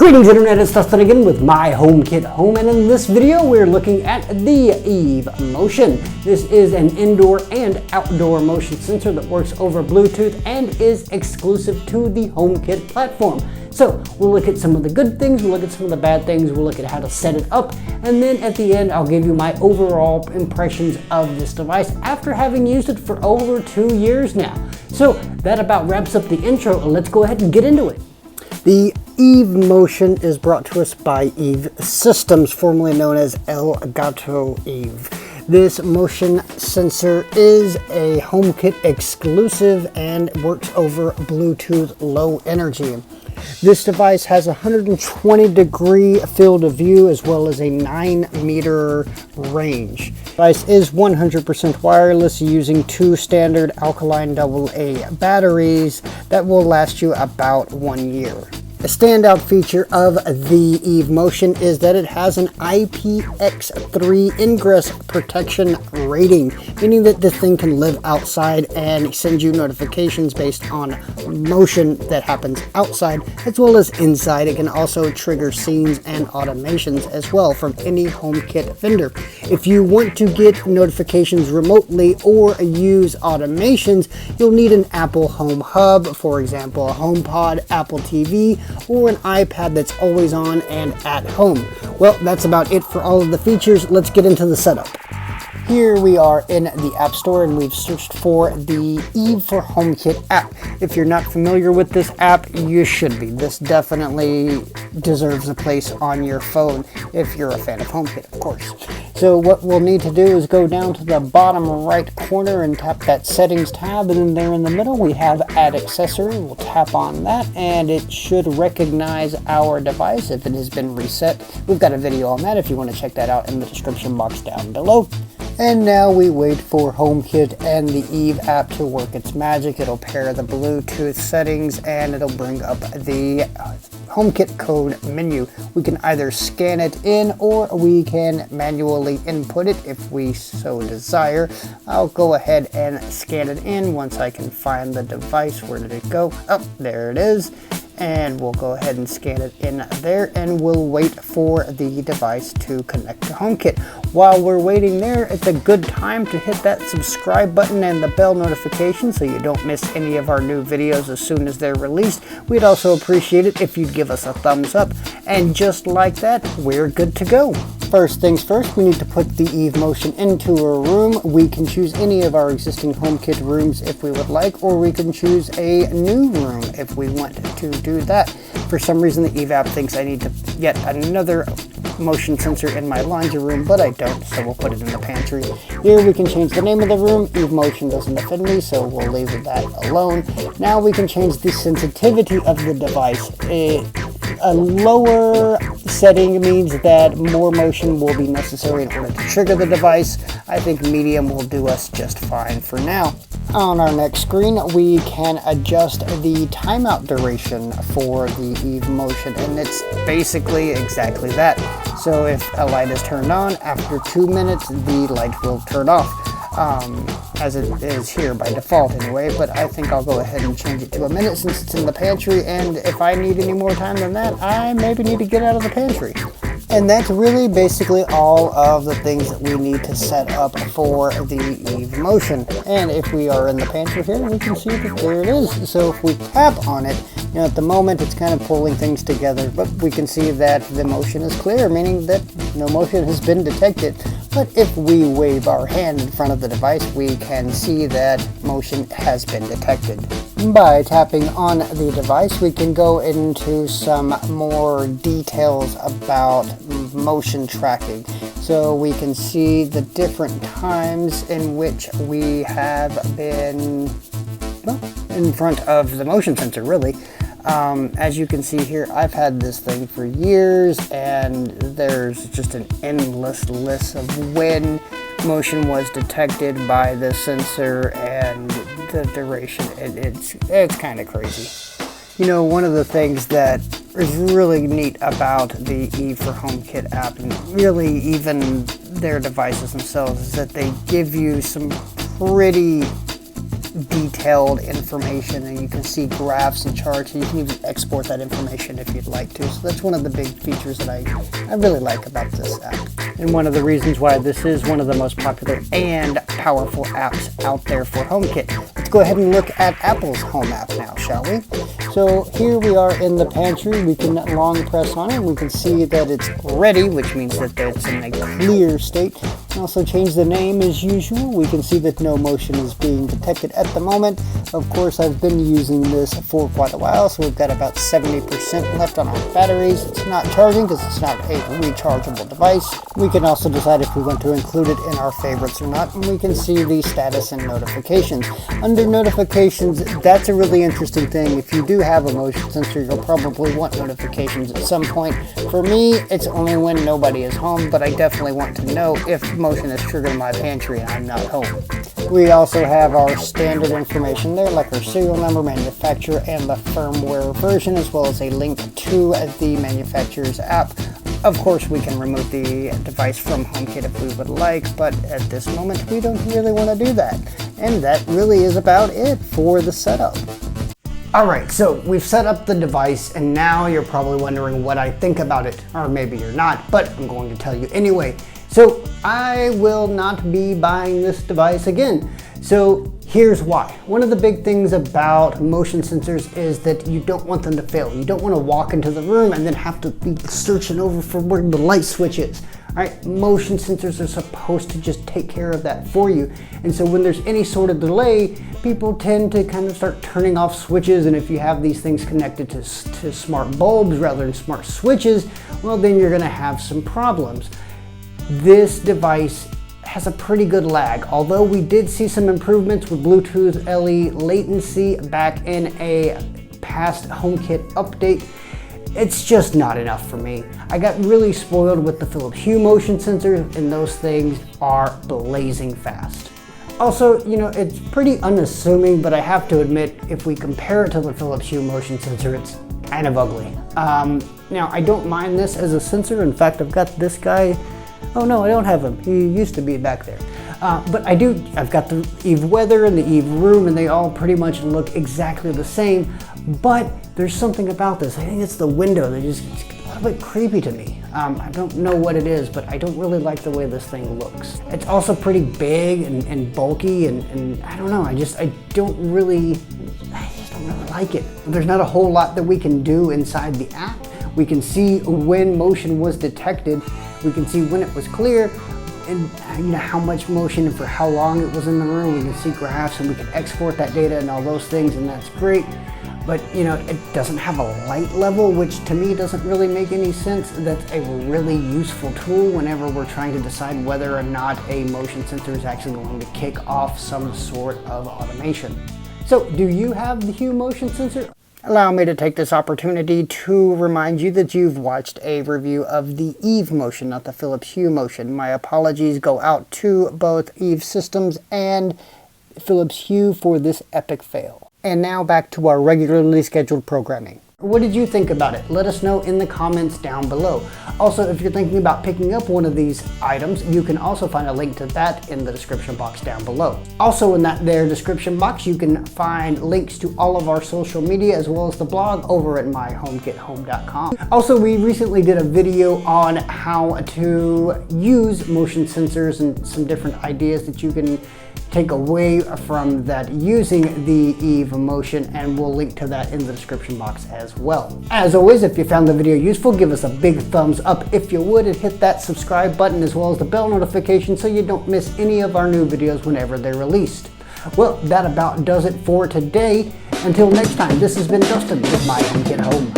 Greetings Internet, it's Dustin again with my HomKit Home, and in this video we're looking at the Eve Motion. This is an indoor and outdoor motion sensor that works over Bluetooth and is exclusive to the HomKit platform. So we'll look at some of the good things, we'll look at some of the bad things, we'll look at how to set it up, and then at the end I'll give you my overall impressions of this device after having used it for over 2 years now. So that about wraps up the intro, and let's go ahead and get into it. The Eve Motion is brought to us by Eve Systems, formerly known as Elgato Eve. This motion sensor is a HomKit exclusive and works over Bluetooth Low Energy. This device has a 120-degree field of view as well as a 9-meter range. The device is 100% wireless using 2 standard alkaline AA batteries that will last you about 1 year. A standout feature of the Eve Motion is that it has an IPX3 ingress protection rating, meaning that this thing can live outside and send you notifications based on motion that happens outside as well as inside. It can also trigger scenes and automations as well from any HomKit vendor. If you want to get notifications remotely or use automations, you'll need an Apple Home Hub, for example, a HomePod, Apple TV, or an iPad that's always on and at home. Well, that's about it for all of the features. Let's get into the setup. Here we are in the App Store and we've searched for the Eve for HomKit app. If you're not familiar with this app, you should be. This definitely deserves a place on your phone if you're a fan of HomKit, of course. So what we'll need to do is go down to the bottom right corner and tap that Settings tab, and then there in the middle we have Add Accessory. We'll tap on that and it should recognize our device if it has been reset. We've got a video on that if you want to check that out in the description box down below. And now we wait for HomKit and the Eve app to work its magic. It'll pair the Bluetooth settings and it'll bring up the HomKit code menu. We can either scan it in or we can manually input it if we so desire. I'll go ahead and scan it in once I can find the device. Where did it go? Oh, there it is. And we'll go ahead and scan it in there and we'll wait for the device to connect to HomKit. While we're waiting there, it's a good time to hit that subscribe button and the bell notification so you don't miss any of our new videos as soon as they're released. We'd also appreciate it if you'd give us a thumbs up. And just like that, we're good to go. First things first, we need to put the Eve Motion into a room. We can choose any of our existing HomKit rooms if we would like, or we can choose a new room if we want to do that. For some reason, the Eve app thinks I need to get another motion sensor in my laundry room, but I don't, so we'll put it in the pantry. Here we can change the name of the room. Eve Motion doesn't offend me, so we'll leave that alone. Now we can change the sensitivity of the device. A lower setting means that more motion will be necessary in order to trigger the device. I think medium will do us just fine for now. On our next screen, we can adjust the timeout duration for the Eve Motion, and it's basically exactly that. So if a light is turned on, after 2 minutes, the light will turn off. As it is here by default anyway, but I think I'll go ahead and change it to a minute since it's in the pantry, and if I need any more time than that, I maybe need to get out of the pantry. And that's really basically all of the things that we need to set up for the Eve Motion. And if we are in the pantry here, we can see that there it is. So if we tap on it, you know, at the moment it's kind of pulling things together, but we can see that the motion is clear, meaning that no motion has been detected. But if we wave our hand in front of the device, we can see that motion has been detected. By tapping on the device, we can go into some more details about motion tracking. So we can see the different times in which we have been, well, in front of the motion sensor, really. As you can see here, I've had this thing for years, and there's just an endless list of when motion was detected by the sensor and the duration. It's kind of crazy. You know, one of the things that is really neat about the Eve for HomKit app, and really even their devices themselves, is that they give you some pretty detailed information, and you can see graphs and charts, and you can even export that information if you'd like to. So that's one of the big features that I really like about this app, and one of the reasons why this is one of the most popular and powerful apps out there for HomKit. Let's go ahead and look at Apple's Home app now, shall we? So here we are in the pantry. We can long press on it. We can see that it's ready, which means that it's in a clear state. And also change the name as usual. We can see that no motion is being detected at the moment. Of course, I've been using this for quite a while, so we've got about 70% left on our batteries. It's not charging because it's not a rechargeable device. We can also decide if we want to include it in our favorites or not, and we can see the status and notifications. Under notifications, that's a really interesting thing. If you do have a motion sensor, you'll probably want notifications at some point. For me, it's only when nobody is home, but I definitely want to know if motion is triggered in my pantry and I'm not home. We also have our standard information there, like our serial number, manufacturer, and the firmware version, as well as a link to the manufacturer's app. Of course, we can remove the device from HomKit if we would like, but at this moment, we don't really want to do that. And that really is about it for the setup. Alright, so we've set up the device, and now you're probably wondering what I think about it, or maybe you're not, but I'm going to tell you anyway. So I will not be buying this device again. So here's why. One of the big things about motion sensors is that you don't want them to fail. You don't want to walk into the room and then have to be searching over for where the light switch is. Alright, motion sensors are supposed to just take care of that for you. And so when there's any sort of delay, people tend to kind of start turning off switches, and if you have these things connected to smart bulbs rather than smart switches, well, then you're going to have some problems. This device has a pretty good lag, although we did see some improvements with Bluetooth LE latency back in a past HomKit update. It's just not enough for me. I got really spoiled with the Philips Hue motion sensors, and those things are blazing fast. Also, you know, it's pretty unassuming, but I have to admit, if we compare it to the Philips Hue motion sensor, it's kind of ugly. Now, I don't mind this as a sensor. In fact, I've got this guy. Oh no, I don't have him. He used to be back there. But I've got the Eve Weather and the Eve Room, and they all pretty much look exactly the same. But there's something about this. I think it's the window that just gets a little bit creepy to me. I don't know what it is, but I don't really like the way this thing looks. It's also pretty big and bulky, and I don't know, I just don't really like it. There's not a whole lot that we can do inside the app. We can see when motion was detected. We can see when it was clear, and how much motion and for how long it was in the room. We can see graphs, and we can export that data and all those things, and that's great. But it doesn't have a light level, which to me doesn't really make any sense. That's a really useful tool whenever we're trying to decide whether or not a motion sensor is actually going to kick off some sort of automation. So do you have the Hue motion sensor? Allow me to take this opportunity to remind you that you've watched a review of the Eve motion, not the Philips Hue motion. My apologies go out to both Eve Systems and Philips Hue for this epic fail. And now back to our regularly scheduled programming. What did you think about it? Let us know in the comments down below. Also, if you're thinking about picking up one of these items, you can also find a link to that in the description box down below. Also in that there description box, you can find links to all of our social media as well as the blog over at myhomekithome.com. Also, we recently did a video on how to use motion sensors and some different ideas that you can take away from that using the Eve motion, and we'll link to that in the description box as well. As always, if you found the video useful, give us a big thumbs up if you would, and hit that subscribe button as well as the bell notification so you don't miss any of our new videos whenever they're released. Well, that about does it for today. Until next time, this has been Justin with My HomKit Home.